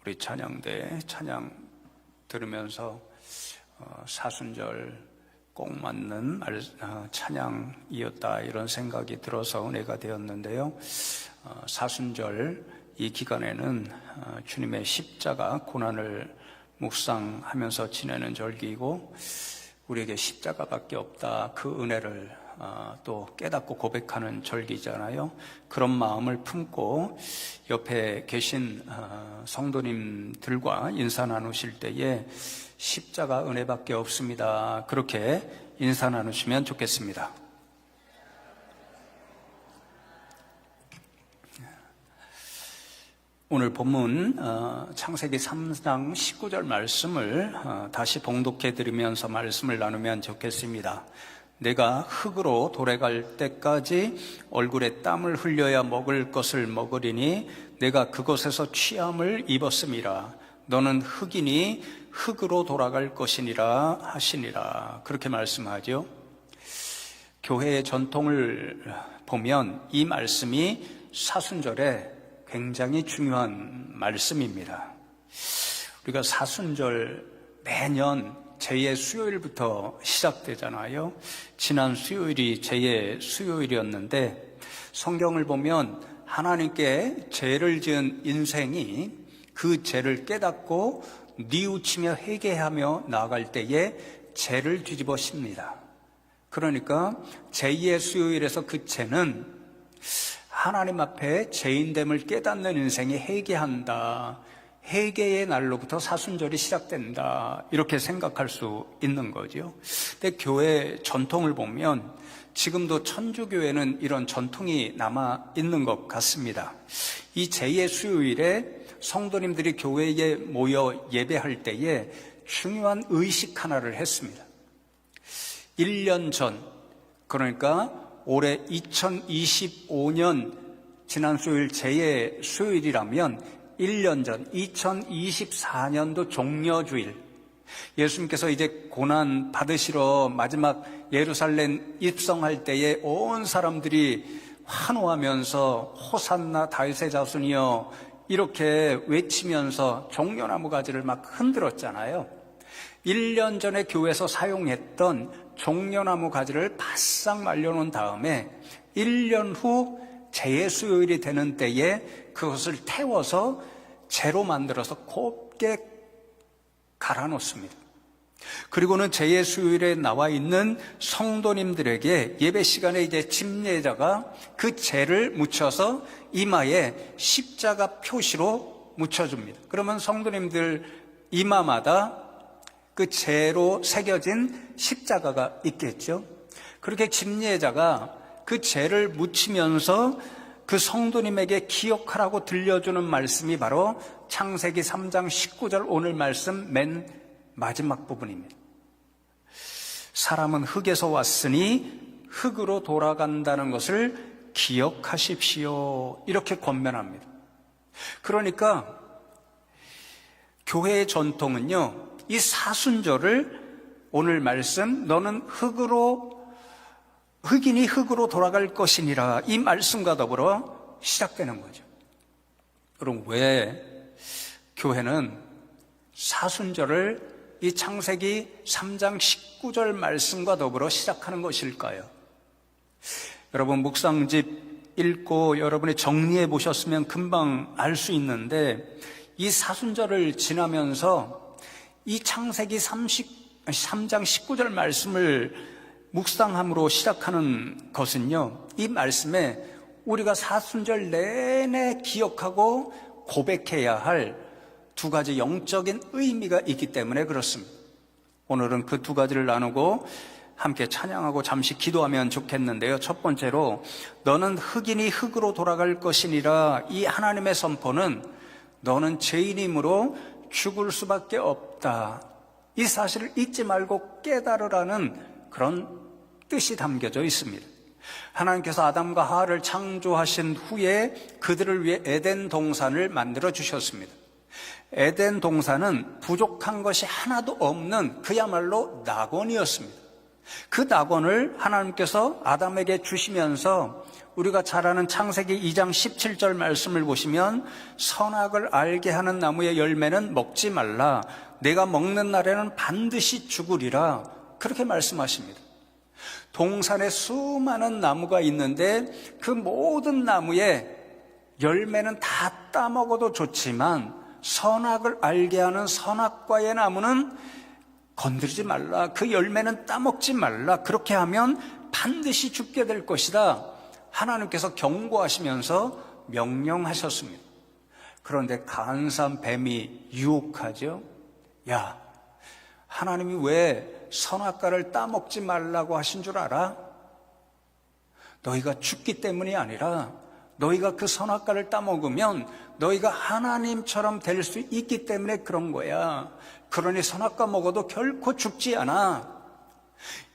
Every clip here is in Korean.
우리 찬양대 찬양 들으면서 사순절 꼭 맞는 찬양이었다 이런 생각이 들어서 은혜가 되었는데요. 사순절 이 기간에는 주님의 십자가 고난을 묵상하면서 지내는 절기이고 우리에게 십자가밖에 없다 그 은혜를 또 깨닫고 고백하는 절기잖아요. 그런 마음을 품고 옆에 계신 성도님들과 인사 나누실 때에 십자가 은혜밖에 없습니다. 그렇게 인사 나누시면 좋겠습니다. 오늘 본문 창세기 3장 19절 말씀을 다시 봉독해 드리면서 말씀을 나누면 좋겠습니다. 내가 흙으로 돌아갈 때까지 얼굴에 땀을 흘려야 먹을 것을 먹으리니 내가 그곳에서 취함을 입었음이라. 너는 흙이니 흙으로 돌아갈 것이니라 하시니라. 그렇게 말씀하죠. 교회의 전통을 보면 이 말씀이 사순절에 굉장히 중요한 말씀입니다. 우리가 사순절 매년 제의 수요일부터 시작되잖아요. 지난 수요일이 제의 수요일이었는데 성경을 보면 하나님께 죄를 지은 인생이 그 죄를 깨닫고 뉘우치며 회개하며 나아갈 때에 죄를 뒤집어 씁니다. 그러니까 제2의 수요일에서 그 죄는 하나님 앞에 죄인됨을 깨닫는 인생이 회개한다. 회개의 날로부터 사순절이 시작된다. 이렇게 생각할 수 있는 거죠. 근데 교회 전통을 보면 지금도 천주교회는 이런 전통이 남아 있는 것 같습니다. 이 제2의 수요일에 성도님들이 교회에 모여 예배할 때에 중요한 의식 하나를 했습니다. 1년 전, 그러니까 올해 2025년 지난 수요일 제2의 수요일이라면 1년 전 2024년도 종려주일, 예수님께서 이제 고난 받으시러 마지막 예루살렘 입성할 때에 온 사람들이 환호하면서 호산나 다윗의 자손이여 이렇게 외치면서 종려나무 가지를 막 흔들었잖아요. 1년 전에 교회에서 사용했던 종려나무 가지를 바싹 말려놓은 다음에 1년 후 제2수요일이 되는 때에 그것을 태워서 재로 만들어서 곱게 갈아놓습니다. 그리고는 제2수요일에 나와 있는 성도님들에게 예배 시간에 이제 집례자가 그 재를 묻혀서 이마에 십자가 표시로 묻혀줍니다. 그러면 성도님들 이마마다 그 재로 새겨진 십자가가 있겠죠. 그렇게 집례자가 그 재를 묻히면서 그 성도님에게 기억하라고 들려주는 말씀이 바로 창세기 3장 19절 오늘 말씀 맨 마지막 부분입니다. 사람은 흙에서 왔으니 흙으로 돌아간다는 것을 기억하십시오. 이렇게 권면합니다. 그러니까 교회의 전통은요, 이 사순절을 오늘 말씀 너는 흙이니 흙으로 돌아갈 것이니라 이 말씀과 더불어 시작되는 거죠. 그럼 왜 교회는 사순절을 이 창세기 3장 19절 말씀과 더불어 시작하는 것일까요? 여러분 묵상집 읽고 여러분이 정리해 보셨으면 금방 알 수 있는데 이 사순절을 지나면서 이 창세기 3장 19절 말씀을 묵상함으로 시작하는 것은요, 이 말씀에 우리가 사순절 내내 기억하고 고백해야 할 두 가지 영적인 의미가 있기 때문에 그렇습니다. 오늘은 그 두 가지를 나누고 함께 찬양하고 잠시 기도하면 좋겠는데요. 첫 번째로 너는 흙이니 흙으로 돌아갈 것이니라 이 하나님의 선포는 너는 죄인이므로 죽을 수밖에 없다. 이 사실을 잊지 말고 깨달으라는 그런 뜻이 담겨져 있습니다. 하나님께서 아담과 하와를 창조하신 후에 그들을 위해 에덴 동산을 만들어 주셨습니다. 에덴 동산은 부족한 것이 하나도 없는 그야말로 낙원이었습니다. 그 낙원을 하나님께서 아담에게 주시면서 우리가 잘 아는 창세기 2장 17절 말씀을 보시면 선악을 알게 하는 나무의 열매는 먹지 말라. 내가 먹는 날에는 반드시 죽으리라. 그렇게 말씀하십니다. 동산에 수많은 나무가 있는데 그 모든 나무의 열매는 다 따먹어도 좋지만 선악을 알게 하는 선악과의 나무는 건드리지 말라. 그 열매는 따먹지 말라. 그렇게 하면 반드시 죽게 될 것이다. 하나님께서 경고하시면서 명령하셨습니다. 그런데 간사한 뱀이 유혹하죠. 야, 하나님이 왜 선악과를 따먹지 말라고 하신 줄 알아? 너희가 죽기 때문이 아니라 너희가 그 선악과를 따먹으면 너희가 하나님처럼 될 수 있기 때문에 그런 거야. 그러니 선악과 먹어도 결코 죽지 않아.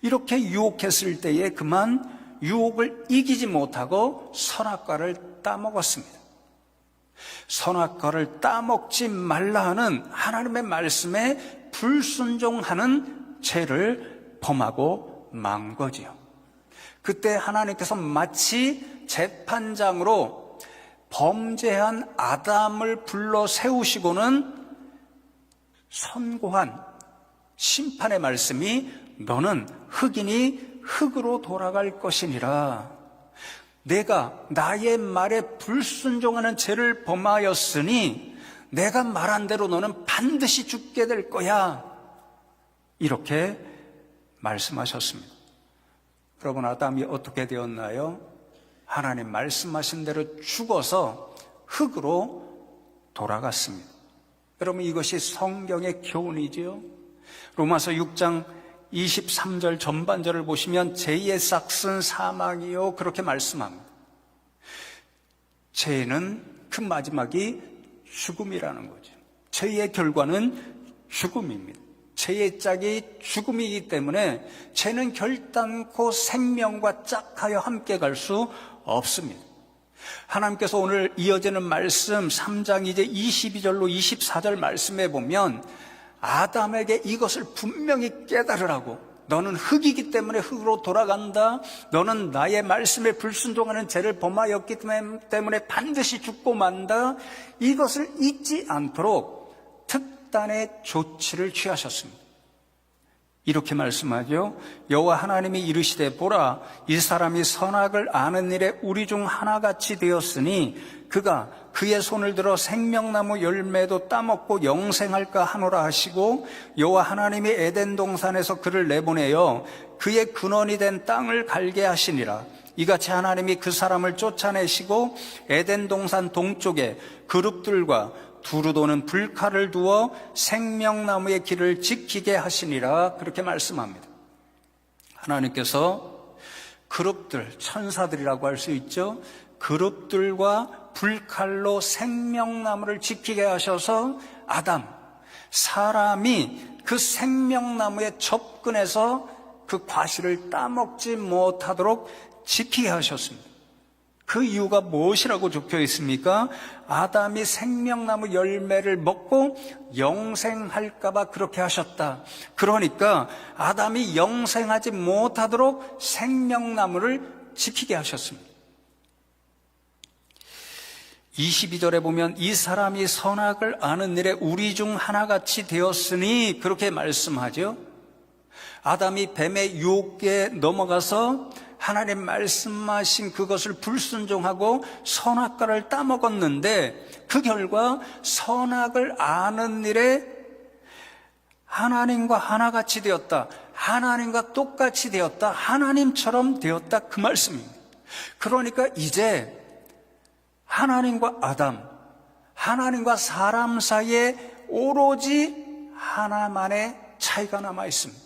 이렇게 유혹했을 때에 그만 유혹을 이기지 못하고 선악과를 따먹었습니다. 선악과를 따먹지 말라 하는 하나님의 말씀에 불순종하는 죄를 범하고 만 거지요. 그때 하나님께서 마치 재판장으로 범죄한 아담을 불러 세우시고는 선고한 심판의 말씀이 너는 흙이니 흙으로 돌아갈 것이니라. 내가 나의 말에 불순종하는 죄를 범하였으니 내가 말한 대로 너는 반드시 죽게 될 거야. 이렇게 말씀하셨습니다. 여러분, 아담이 어떻게 되었나요? 하나님 말씀하신 대로 죽어서 흙으로 돌아갔습니다. 여러분, 이것이 성경의 교훈이지요. 로마서 6장 23절 전반절을 보시면 죄의 싹은 사망이요, 그렇게 말씀합니다. 죄는 그 마지막이 죽음이라는 거죠. 죄의 결과는 죽음입니다. 죄의 짝이 죽음이기 때문에 죄는 결단코 생명과 짝하여 함께 갈 수 없습니다. 하나님께서 오늘 이어지는 말씀 3장 이제 22절로 24절 말씀에 보면 아담에게 이것을 분명히 깨달으라고, 너는 흙이기 때문에 흙으로 돌아간다. 너는 나의 말씀에 불순종하는 죄를 범하였기 때문에 반드시 죽고 만다. 이것을 잊지 않도록 특단의 조치를 취하셨습니다. 이렇게 말씀하죠. 여호와 하나님이 이르시되 보라, 이 사람이 선악을 아는 일에 우리 중 하나같이 되었으니 그가 그의 손을 들어 생명나무 열매도 따먹고 영생할까 하노라 하시고, 여호와 하나님이 에덴 동산에서 그를 내보내어 그의 근원이 된 땅을 갈게 하시니라. 이같이 하나님이 그 사람을 쫓아내시고 에덴 동산 동쪽에 그룹들과 두루 도는 불칼을 두어 생명나무의 길을 지키게 하시니라. 그렇게 말씀합니다. 하나님께서 그룹들, 천사들이라고 할 수 있죠. 그룹들과 불칼로 생명나무를 지키게 하셔서 아담, 사람이 그 생명나무에 접근해서 그 과실을 따먹지 못하도록 지키게 하셨습니다. 그 이유가 무엇이라고 적혀 있습니까? 아담이 생명나무 열매를 먹고 영생할까봐 그렇게 하셨다. 그러니까 아담이 영생하지 못하도록 생명나무를 지키게 하셨습니다. 22절에 보면 이 사람이 선악을 아는 일에 우리 중 하나같이 되었으니 그렇게 말씀하죠. 아담이 뱀의 유혹에 넘어가서 하나님 말씀하신 그것을 불순종하고 선악과를 따먹었는데 그 결과 선악을 아는 일에 하나님과 하나같이 되었다. 하나님과 똑같이 되었다. 하나님처럼 되었다. 그 말씀입니다. 그러니까 이제 하나님과 아담, 하나님과 사람 사이에 오로지 하나만의 차이가 남아 있습니다.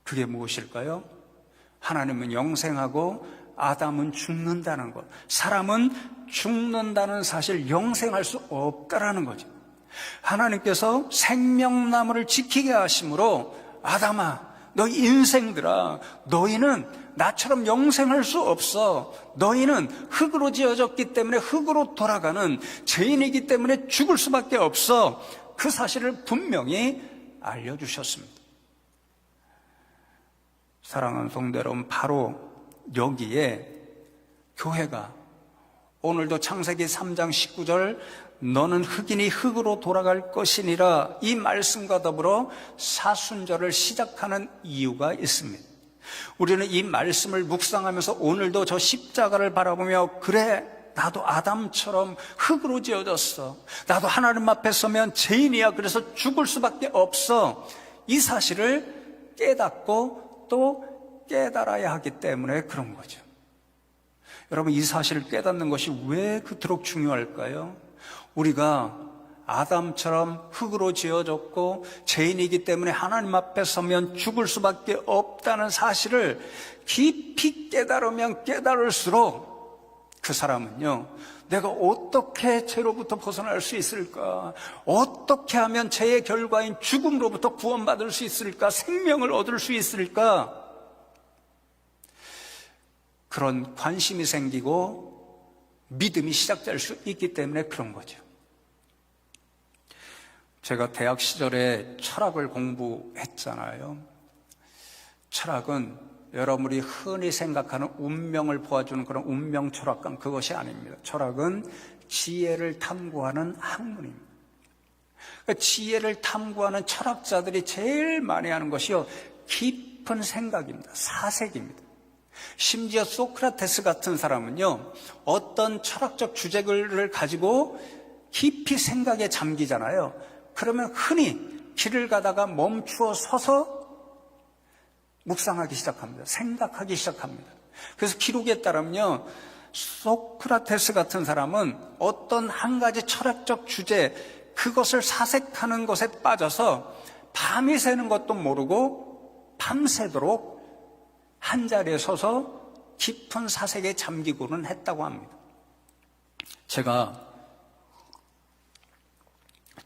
그게 무엇일까요? 하나님은 영생하고 아담은 죽는다는 것, 사람은 죽는다는 사실, 영생할 수 없다라는 거죠. 하나님께서 생명나무를 지키게 하심으로 아담아, 너희 인생들아, 너희는 나처럼 영생할 수 없어. 너희는 흙으로 지어졌기 때문에 흙으로 돌아가는 죄인이기 때문에 죽을 수밖에 없어. 그 사실을 분명히 알려주셨습니다. 사랑하는 성도 여러분, 바로 여기에 교회가 오늘도 창세기 3장 19절 너는 흑인이 흑으로 돌아갈 것이니라 이 말씀과 더불어 사순절을 시작하는 이유가 있습니다. 우리는 이 말씀을 묵상하면서 오늘도 저 십자가를 바라보며 그래 나도 아담처럼 흙으로 지어졌어. 나도 하나님 앞에 서면 죄인이야. 그래서 죽을 수밖에 없어. 이 사실을 깨닫고 또 깨달아야 하기 때문에 그런 거죠. 여러분, 이 사실을 깨닫는 것이 왜 그토록 중요할까요? 우리가 아담처럼 흙으로 지어졌고 죄인이기 때문에 하나님 앞에 서면 죽을 수밖에 없다는 사실을 깊이 깨달으면 깨달을수록 그 사람은요, 내가 어떻게 죄로부터 벗어날 수 있을까? 어떻게 하면 죄의 결과인 죽음으로부터 구원받을 수 있을까? 생명을 얻을 수 있을까? 그런 관심이 생기고 믿음이 시작될 수 있기 때문에 그런 거죠. 제가 대학 시절에 철학을 공부했잖아요. 철학은 여러분이 흔히 생각하는 운명을 보아주는 그런 운명 철학관, 그것이 아닙니다. 철학은 지혜를 탐구하는 학문입니다. 그러니까 지혜를 탐구하는 철학자들이 제일 많이 하는 것이요, 깊은 생각입니다. 사색입니다. 심지어 소크라테스 같은 사람은요, 어떤 철학적 주제를 가지고 깊이 생각에 잠기잖아요. 그러면 흔히 길을 가다가 멈추어 서서 묵상하기 시작합니다. 생각하기 시작합니다. 그래서 기록에 따르면요, 소크라테스 같은 사람은 어떤 한 가지 철학적 주제, 그것을 사색하는 것에 빠져서 밤이 새는 것도 모르고 밤새도록 한 자리에 서서 깊은 사색에 잠기고는 했다고 합니다. 제가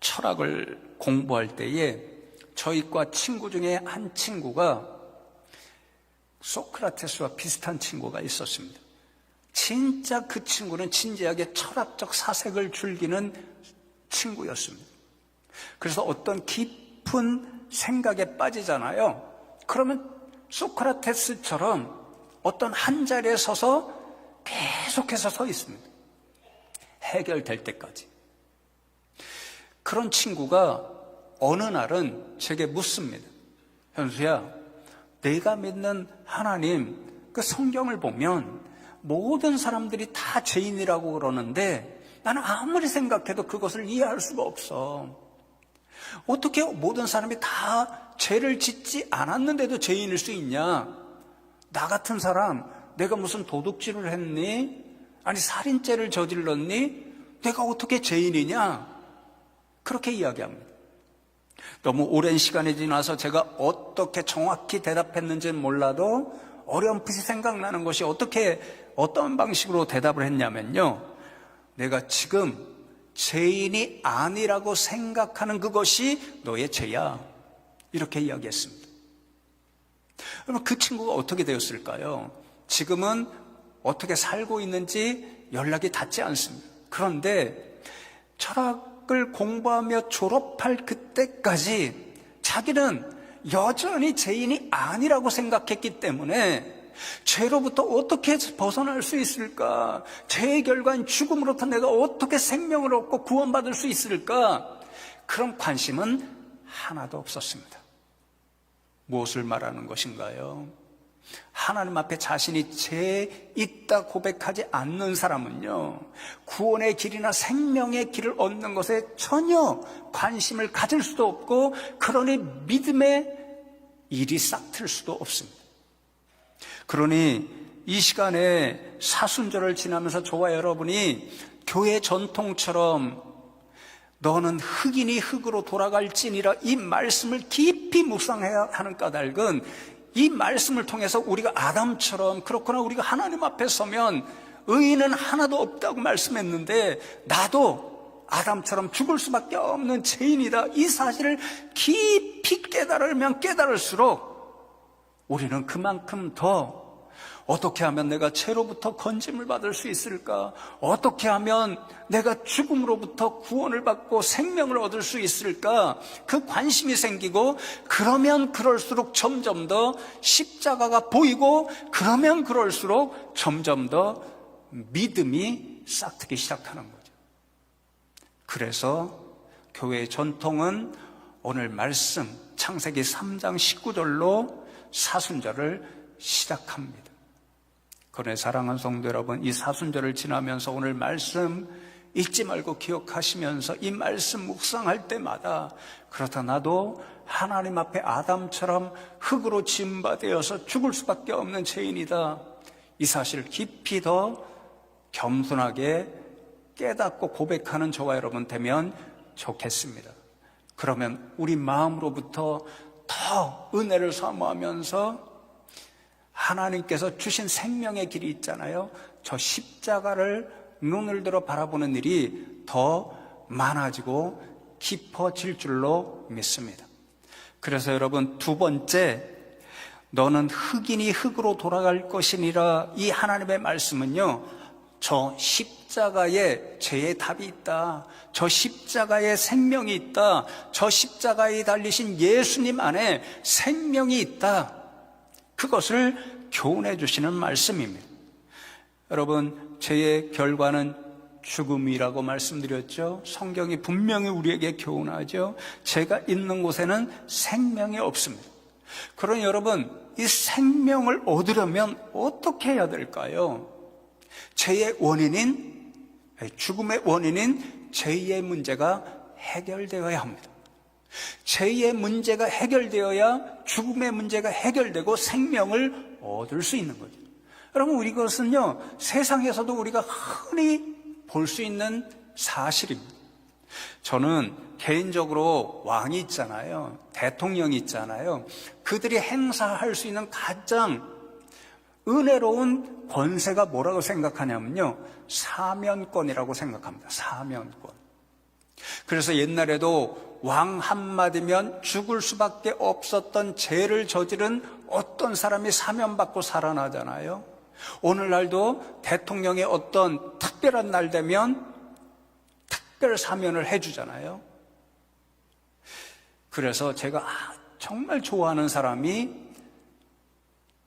철학을 공부할 때에 저희 과 친구 중에 한 친구가 소크라테스와 비슷한 친구가 있었습니다. 진짜 그 친구는 진지하게 철학적 사색을 즐기는 친구였습니다. 그래서 어떤 깊은 생각에 빠지잖아요. 그러면 소크라테스처럼 어떤 한 자리에 서서 계속해서 서 있습니다. 해결될 때까지. 그런 친구가 어느 날은 제게 묻습니다. 현수야, 내가 믿는 하나님, 그 성경을 보면 모든 사람들이 다 죄인이라고 그러는데 나는 아무리 생각해도 그것을 이해할 수가 없어. 어떻게 모든 사람이 다 죄를 짓지 않았는데도 죄인일 수 있냐? 나 같은 사람, 내가 무슨 도둑질을 했니? 아니 살인죄를 저질렀니? 내가 어떻게 죄인이냐? 그렇게 이야기합니다. 너무 오랜 시간이 지나서 제가 어떻게 정확히 대답했는지는 몰라도 어렴풋이 생각나는 것이 어떤 방식으로 대답을 했냐면요, 내가 지금 죄인이 아니라고 생각하는 그것이 너의 죄야, 이렇게 이야기했습니다. 그러면 그 친구가 어떻게 되었을까요? 지금은 어떻게 살고 있는지 연락이 닿지 않습니다. 그런데 철학을 공부하며 졸업할 그때까지 자기는 여전히 죄인이 아니라고 생각했기 때문에 죄로부터 어떻게 벗어날 수 있을까? 죄의 결과인 죽음으로부터 내가 어떻게 생명을 얻고 구원받을 수 있을까? 그런 관심은 하나도 없었습니다. 무엇을 말하는 것인가요? 하나님 앞에 자신이 죄 있다 고백하지 않는 사람은요, 구원의 길이나 생명의 길을 얻는 것에 전혀 관심을 가질 수도 없고, 그러니 믿음의 일이 싹틀 수도 없습니다. 그러니 이 시간에 사순절을 지나면서 저와 여러분이 교회 전통처럼 너는 흑인이 흑으로 돌아갈지니라 이 말씀을 깊이 묵상해야 하는 까닭은, 이 말씀을 통해서 우리가 아담처럼, 그렇구나, 우리가 하나님 앞에 서면 의인은 하나도 없다고 말씀했는데 나도 아담처럼 죽을 수밖에 없는 죄인이다, 이 사실을 깊이 깨달으면 깨달을수록 우리는 그만큼 더 어떻게 하면 내가 죄로부터 건짐을 받을 수 있을까? 어떻게 하면 내가 죽음으로부터 구원을 받고 생명을 얻을 수 있을까? 그 관심이 생기고, 그러면 그럴수록 점점 더 십자가가 보이고, 그러면 그럴수록 점점 더 믿음이 싹트기 시작하는 거죠. 그래서 교회의 전통은 오늘 말씀 창세기 3장 19절로 사순절을 시작합니다. 그러나 사랑하는 성도 여러분, 이 사순절을 지나면서 오늘 말씀 잊지 말고 기억하시면서 이 말씀 묵상할 때마다 그렇다 나도 하나님 앞에 아담처럼 흙으로 지은 바 되어서 죽을 수밖에 없는 죄인이다, 이 사실을 깊이 더 겸손하게 깨닫고 고백하는 저와 여러분 되면 좋겠습니다. 그러면 우리 마음으로부터 더 은혜를 사모하면서 하나님께서 주신 생명의 길이 있잖아요. 저 십자가를 눈을 들어 바라보는 일이 더 많아지고 깊어질 줄로 믿습니다. 그래서 여러분, 두 번째, 너는 흙이니 흙으로 돌아갈 것이니라, 이 하나님의 말씀은요, 저 십자가에 죄의 답이 있다, 저 십자가에 생명이 있다, 저 십자가에 달리신 예수님 안에 생명이 있다, 그것을 교훈해 주시는 말씀입니다. 여러분, 죄의 결과는 죽음이라고 말씀드렸죠. 성경이 분명히 우리에게 교훈하죠. 죄가 있는 곳에는 생명이 없습니다. 그러니 여러분, 이 생명을 얻으려면 어떻게 해야 될까요? 죄의 원인인, 죽음의 원인인 죄의 문제가 해결되어야 합니다. 죄의 문제가 해결되어야 죽음의 문제가 해결되고 생명을 얻을 수 있는 거죠. 여러분, 우리 그것은요, 세상에서도 우리가 흔히 볼 수 있는 사실입니다. 저는 개인적으로 왕이 있잖아요, 대통령이 있잖아요. 그들이 행사할 수 있는 가장 은혜로운 권세가 뭐라고 생각하냐면요, 사면권이라고 생각합니다. 사면권. 그래서 옛날에도 왕 한마디면 죽을 수밖에 없었던 죄를 저지른 어떤 사람이 사면받고 살아나잖아요. 오늘날도 대통령의 어떤 특별한 날 되면 특별 사면을 해주잖아요. 그래서 제가 정말 좋아하는 사람이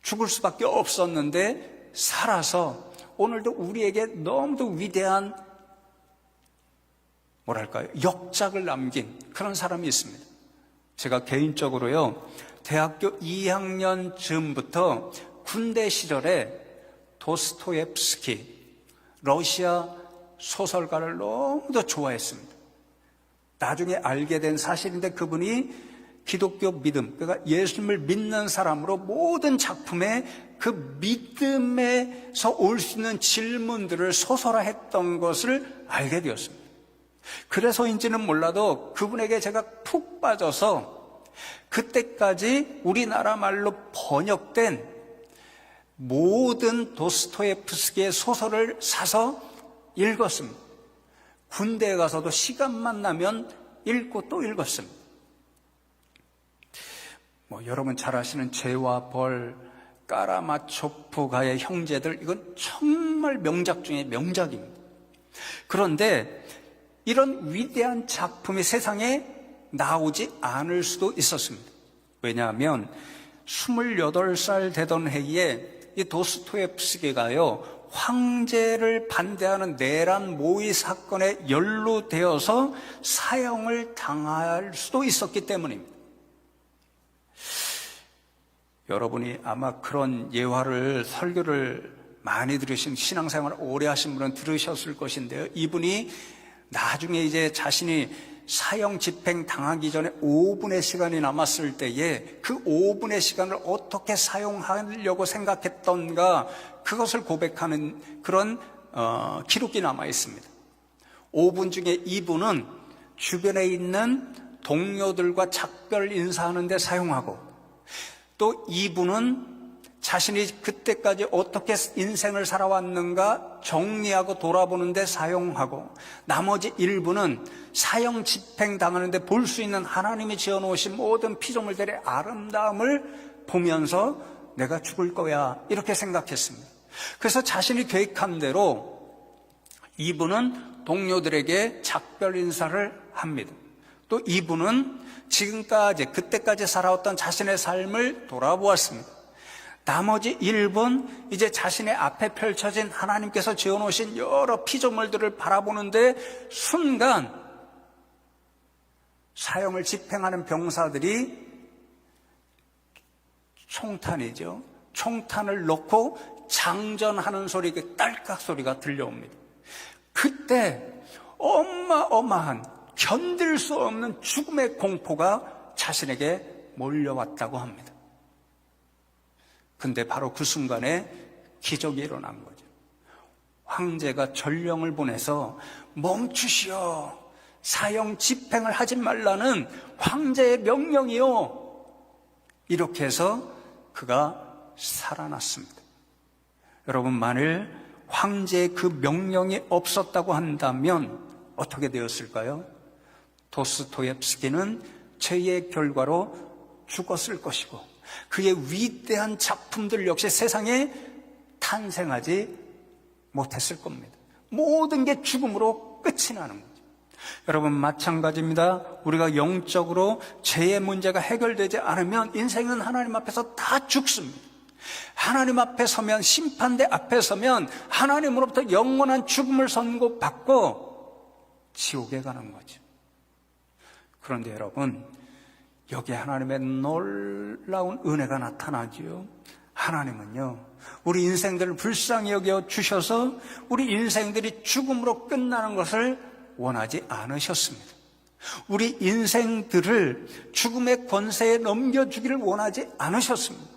죽을 수밖에 없었는데 살아서 오늘도 우리에게 너무도 위대한, 뭐랄까요, 역작을 남긴 그런 사람이 있습니다. 제가 개인적으로요, 대학교 2학년 즈음부터 군대 시절에 도스토옙스키, 러시아 소설가를 너무도 좋아했습니다. 나중에 알게 된 사실인데 그분이 기독교 믿음, 그러니까 예수님을 믿는 사람으로 모든 작품에 그 믿음에서 올 수 있는 질문들을 소설화했던 것을 알게 되었습니다. 그래서인지는 몰라도 그분에게 제가 푹 빠져서 그때까지 우리나라 말로 번역된 모든 도스토옙스키의 소설을 사서 읽었습니다. 군대에 가서도 시간만 나면 읽고 또 읽었습니다. 여러분 잘 아시는 죄와 벌, 까라마초프가의 형제들, 이건 정말 명작 중에 명작입니다. 그런데 이런 위대한 작품이 세상에 나오지 않을 수도 있었습니다. 왜냐하면 28살 되던 해에 이 도스토옙스키가요, 황제를 반대하는 내란 모의 사건에 연루되어서 사형을 당할 수도 있었기 때문입니다. 여러분이 아마 그런 예화를, 설교를 많이 들으신, 신앙생활을 오래 하신 분은 들으셨을 것인데요, 이분이 나중에 이제 자신이 사형 집행 당하기 전에 5분의 시간이 남았을 때에 그 5분의 시간을 어떻게 사용하려고 생각했던가, 그것을 고백하는 그런 기록이 남아 있습니다. 5분 중에 2분은 주변에 있는 동료들과 작별 인사하는 데 사용하고, 또 2분은 자신이 그때까지 어떻게 인생을 살아왔는가 정리하고 돌아보는 데 사용하고, 나머지 1분은 사형 집행 당하는 데 볼 수 있는 하나님이 지어놓으신 모든 피조물들의 아름다움을 보면서 내가 죽을 거야, 이렇게 생각했습니다. 그래서 자신이 계획한 대로 2분은 동료들에게 작별 인사를 합니다. 또 2분은 지금까지, 그때까지 살아왔던 자신의 삶을 돌아보았습니다. 나머지 1분 이제 자신의 앞에 펼쳐진 하나님께서 지어놓으신 여러 피조물들을 바라보는데 순간 사형을 집행하는 병사들이 총탄이죠. 총탄을 놓고 장전하는 소리, 그 딸깍 소리가 들려옵니다. 그때 어마어마한 견딜 수 없는 죽음의 공포가 자신에게 몰려왔다고 합니다. 근데 바로 그 순간에 기적이 일어난 거죠. 황제가 전령을 보내서 멈추시오, 사형 집행을 하지 말라는 황제의 명령이요, 이렇게 해서 그가 살아났습니다. 여러분, 만일 황제의 그 명령이 없었다고 한다면 어떻게 되었을까요? 도스토옙스키는 죄의 결과로 죽었을 것이고 그의 위대한 작품들 역시 세상에 탄생하지 못했을 겁니다. 모든 게 죽음으로 끝이 나는 거죠. 여러분, 마찬가지입니다. 우리가 영적으로 죄의 문제가 해결되지 않으면 인생은 하나님 앞에서 다 죽습니다. 하나님 앞에 서면, 심판대 앞에 서면 하나님으로부터 영원한 죽음을 선고받고 지옥에 가는 거죠. 그런데 여러분, 여기에 하나님의 놀라운 은혜가 나타나지요. 하나님은요, 우리 인생들을 불쌍히 여겨 주셔서 우리 인생들이 죽음으로 끝나는 것을 원하지 않으셨습니다. 우리 인생들을 죽음의 권세에 넘겨주기를 원하지 않으셨습니다.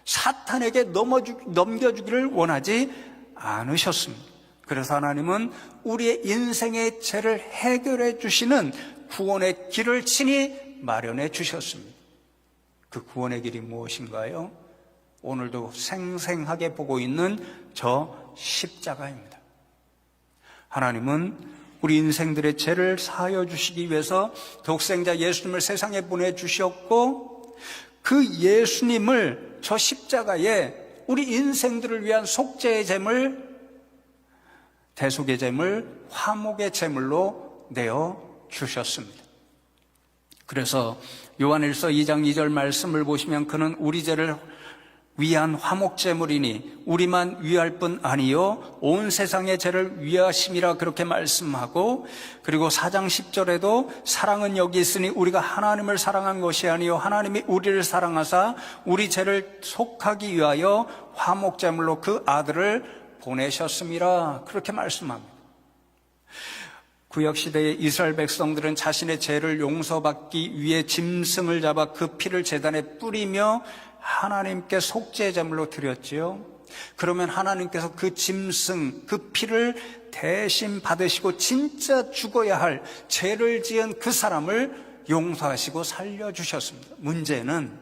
사탄에게 넘겨주기를 원하지 않으셨습니다. 그래서 하나님은 우리의 인생의 죄를 해결해 주시는 구원의 길을 친히 마련해 주셨습니다. 그 구원의 길이 무엇인가요? 오늘도 생생하게 보고 있는 저 십자가입니다. 하나님은 우리 인생들의 죄를 사하여 주시기 위해서 독생자 예수님을 세상에 보내주셨고, 그 예수님을 저 십자가에 우리 인생들을 위한 속죄의 제물, 대속의 제물, 화목의 제물로 내어주셨습니다. 그래서 요한일서 2장 2절 말씀을 보시면 그는 우리 죄를 위한 화목제물이니 우리만 위할 뿐 아니요 온 세상의 죄를 위하심이라 그렇게 말씀하고, 그리고 4장 10절에도 사랑은 여기 있으니 우리가 하나님을 사랑한 것이 아니요 하나님이 우리를 사랑하사 우리 죄를 속하기 위하여 화목제물로 그 아들을 보내셨음이라 그렇게 말씀합니다. 구약시대의 이스라엘 백성들은 자신의 죄를 용서받기 위해 짐승을 잡아 그 피를 제단에 뿌리며 하나님께 속죄제물로 드렸지요. 그러면 하나님께서 그 짐승, 그 피를 대신 받으시고 진짜 죽어야 할 죄를 지은 그 사람을 용서하시고 살려주셨습니다. 문제는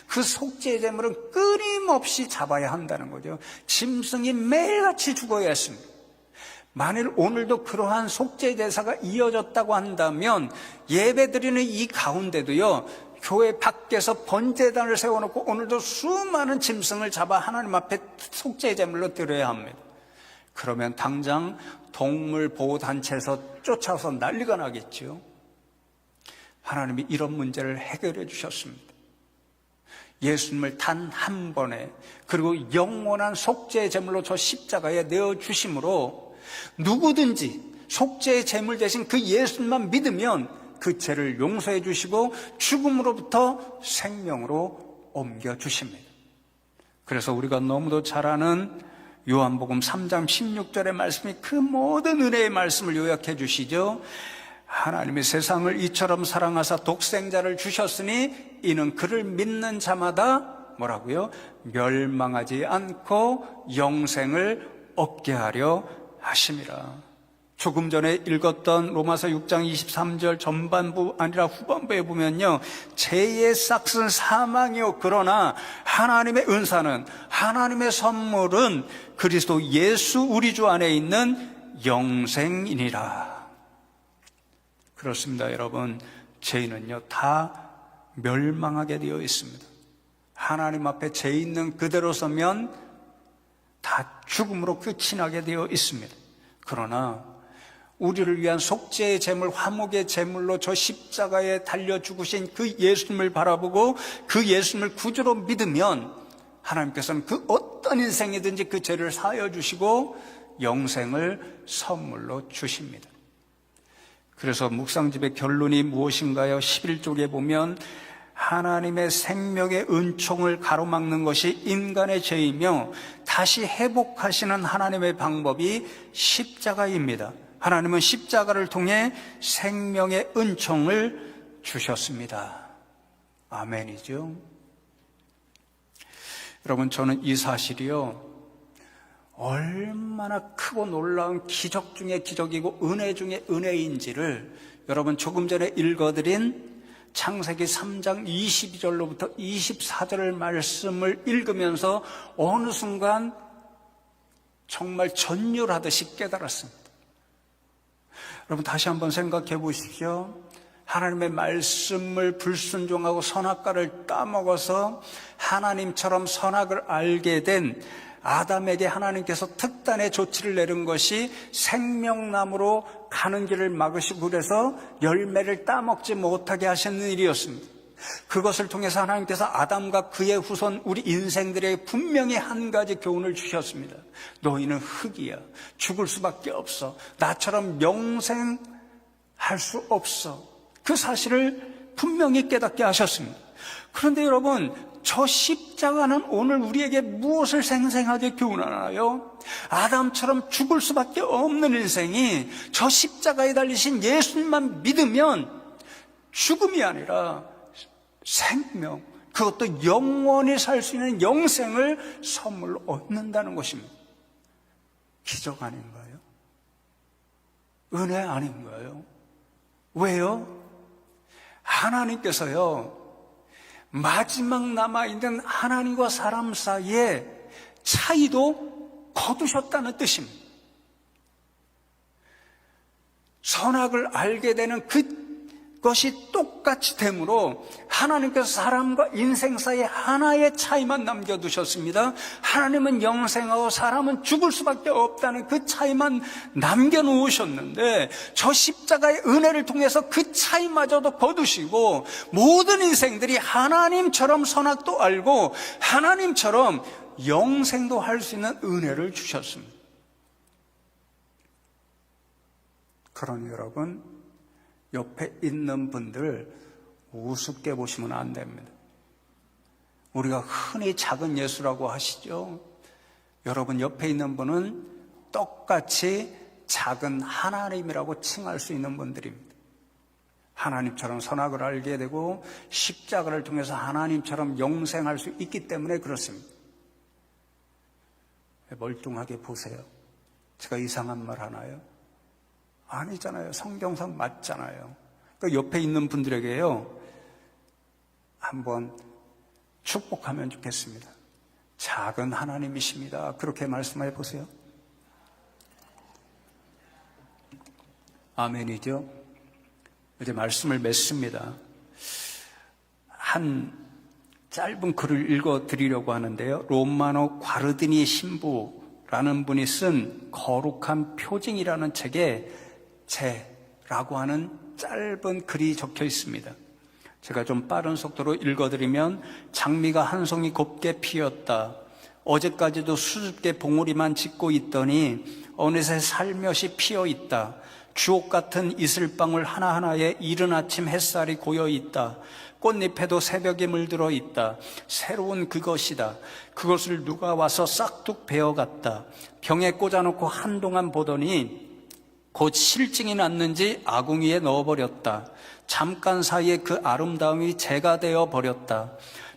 그 속죄제물은 끊임없이 잡아야 한다는 거죠. 짐승이 매일같이 죽어야 했습니다. 만일 오늘도 그러한 속죄 제사가 이어졌다고 한다면 예배드리는 이 가운데도요, 교회 밖에서 번제단을 세워놓고 오늘도 수많은 짐승을 잡아 하나님 앞에 속죄 제물로 드려야 합니다. 그러면 당장 동물보호단체에서 쫓아서 난리가 나겠죠. 하나님이 이런 문제를 해결해 주셨습니다. 예수님을 단 한 번에, 그리고 영원한 속죄의 제물로 저 십자가에 내어주심으로 누구든지 속죄의 제물 대신 그 예수님만 믿으면 그 죄를 용서해 주시고 죽음으로부터 생명으로 옮겨주십니다. 그래서 우리가 너무도 잘 아는 요한복음 3장 16절의 말씀이 그 모든 은혜의 말씀을 요약해 주시죠. 하나님이 세상을 이처럼 사랑하사 독생자를 주셨으니 이는 그를 믿는 자마다 뭐라고요? 멸망하지 않고 영생을 얻게 하려 하심이라. 조금 전에 읽었던 로마서 6장 23절 전반부 아니라 후반부에 보면요, 죄의 싹은 사망이요 그러나 하나님의 은사는, 하나님의 선물은 그리스도 예수 우리 주 안에 있는 영생이니라. 그렇습니다. 여러분, 죄인은요 다 멸망하게 되어 있습니다. 하나님 앞에 죄 있는 그대로 서면 다 죽음으로 끝이 나게 되어 있습니다. 그러나 우리를 위한 속죄의 제물, 화목의 제물로 저 십자가에 달려 죽으신 그 예수님을 바라보고 그 예수님을 구주로 믿으면 하나님께서는 그 어떤 인생이든지 그 죄를 사하여 주시고 영생을 선물로 주십니다. 그래서 묵상집의 결론이 무엇인가요? 11쪽에 보면 하나님의 생명의 은총을 가로막는 것이 인간의 죄이며 다시 회복하시는 하나님의 방법이 십자가입니다. 하나님은 십자가를 통해 생명의 은총을 주셨습니다. 아멘이죠. 여러분, 저는 이 사실이요, 얼마나 크고 놀라운 기적 중에 기적이고 은혜 중에 은혜인지를 여러분 조금 전에 읽어드린 창세기 3장 22절로부터 24절의 말씀을 읽으면서 어느 순간 정말 전율하듯이 깨달았습니다. 여러분, 다시 한번 생각해 보십시오. 하나님의 말씀을 불순종하고 선악과를 따먹어서 하나님처럼 선악을 알게 된 아담에게 하나님께서 특단의 조치를 내린 것이 생명나무로 가는 길을 막으시고 그래서 열매를 따먹지 못하게 하시는 일이었습니다. 그것을 통해서 하나님께서 아담과 그의 후손 우리 인생들에게 분명히 한 가지 교훈을 주셨습니다. 너희는 흙이야. 죽을 수밖에 없어. 나처럼 영생할 수 없어. 그 사실을 분명히 깨닫게 하셨습니다. 그런데 여러분, 저 십자가는 오늘 우리에게 무엇을 생생하게 교훈하나요? 아담처럼 죽을 수밖에 없는 인생이 저 십자가에 달리신 예수님만 믿으면 죽음이 아니라 생명, 그것도 영원히 살 수 있는 영생을 선물로 얻는다는 것입니다. 기적 아닌가요? 은혜 아닌가요? 왜요? 하나님께서요, 마지막 남아있는 하나님과 사람 사이에 차이도 거두셨다는 뜻입니다. 선악을 알게 되는 그것이 똑같이 되므로 하나님께서 사람과 인생 사이에 하나의 차이만 남겨두셨습니다. 하나님은 영생하고 사람은 죽을 수밖에 없다는 그 차이만 남겨놓으셨는데 저 십자가의 은혜를 통해서 그 차이마저도 거두시고 모든 인생들이 하나님처럼 선악도 알고 하나님처럼 영생도 할 수 있는 은혜를 주셨습니다. 그러니 여러분, 옆에 있는 분들 우습게 보시면 안 됩니다. 우리가 흔히 작은 예수라고 하시죠. 여러분, 옆에 있는 분은 똑같이 작은 하나님이라고 칭할 수 있는 분들입니다. 하나님처럼 선악을 알게 되고 십자가를 통해서 하나님처럼 영생할 수 있기 때문에 그렇습니다. 멀뚱하게 보세요. 제가 이상한 말 하나요? 아니잖아요. 성경상 맞잖아요. 그러니까 옆에 있는 분들에게요, 한번 축복하면 좋겠습니다. 작은 하나님이십니다. 그렇게 말씀해 보세요. 아멘이죠. 이제 말씀을 맺습니다. 한 짧은 글을 읽어드리려고 하는데요. 로마노 과르디니 신부라는 분이 쓴 거룩한 표징이라는 책에 제라고 하는 짧은 글이 적혀 있습니다. 제가 좀 빠른 속도로 읽어드리면, 장미가 한 송이 곱게 피었다. 어제까지도 수줍게 봉우리만 짓고 있더니 어느새 살며시 피어 있다. 주옥 같은 이슬방울 하나하나에 이른 아침 햇살이 고여 있다. 꽃잎에도 새벽에 물들어 있다. 새로운 그것이다. 그것을 누가 와서 싹둑 베어갔다. 병에 꽂아놓고 한동안 보더니 곧 실증이 났는지 아궁이에 넣어버렸다. 잠깐 사이에 그 아름다움이 재가 되어 버렸다.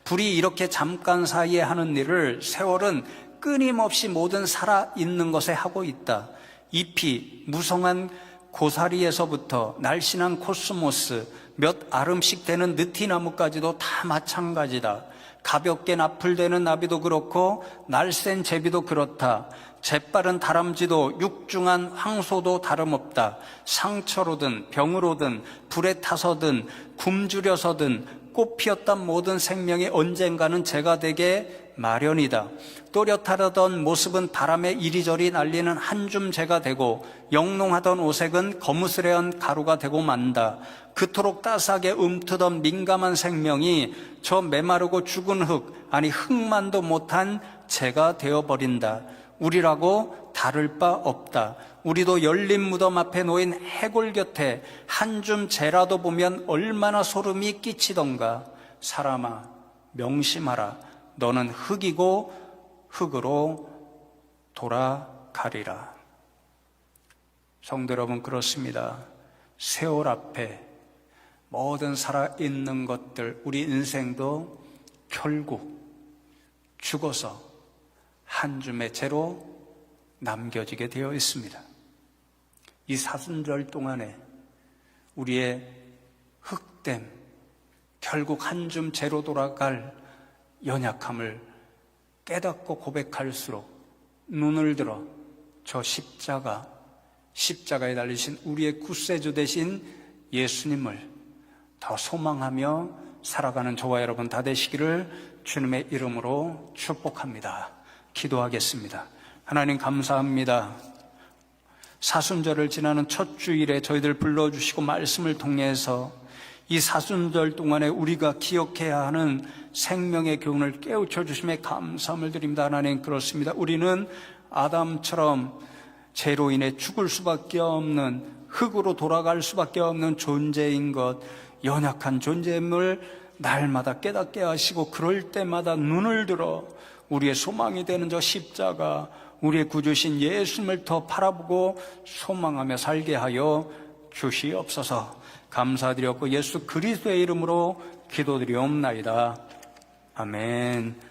불이 이렇게 잠깐 사이에 하는 일을 세월은 끊임없이 모든 살아있는 것에 하고 있다. 잎이 무성한 고사리에서부터 날씬한 코스모스, 몇 아름씩 되는 느티나무까지도 다 마찬가지다. 가볍게 나풀대는 나비도 그렇고 날쌘 제비도 그렇다. 재빠른 다람쥐도 육중한 황소도 다름없다. 상처로든 병으로든 불에 타서든 굶주려서든 꽃 피었던 모든 생명이 언젠가는 재가 되게 마련이다. 또렷하던 모습은 바람에 이리저리 날리는 한 줌 재가 되고 영롱하던 오색은 거무스레한 가루가 되고 만다. 그토록 따스하게 움트던 민감한 생명이 저 메마르고 죽은 흙, 아니 흙만도 못한 재가 되어버린다. 우리라고 다를 바 없다. 우리도 열린 무덤 앞에 놓인 해골 곁에 한 줌 재라도 보면 얼마나 소름이 끼치던가. 사람아, 명심하라. 너는 흙이고 흙으로 돌아가리라. 성도 여러분, 그렇습니다. 세월 앞에 모든 살아있는 것들, 우리 인생도 결국 죽어서 한 줌의 재로 남겨지게 되어 있습니다. 이 사순절 동안에 우리의 흙됨, 결국 한 줌 재로 돌아갈 연약함을 깨닫고 고백할수록 눈을 들어 저 십자가에 달리신 우리의 구세주 되신 예수님을 더 소망하며 살아가는 저와 여러분 다 되시기를 주님의 이름으로 축복합니다. 기도하겠습니다. 하나님 감사합니다. 사순절을 지나는 첫 주일에 저희들 불러주시고 말씀을 통해서 이 사순절 동안에 우리가 기억해야 하는 생명의 교훈을 깨우쳐 주심에 감사함을 드립니다. 하나님, 그렇습니다. 우리는 아담처럼 죄로 인해 죽을 수밖에 없는, 흙으로 돌아갈 수밖에 없는 존재인 것, 연약한 존재임을 날마다 깨닫게 하시고 그럴 때마다 눈을 들어 우리의 소망이 되는 저 십자가, 우리의 구주신 예수님을 더 바라보고 소망하며 살게 하여 주시옵소서. 감사드렸고 예수 그리스도의 이름으로 기도드리옵나이다. 아멘.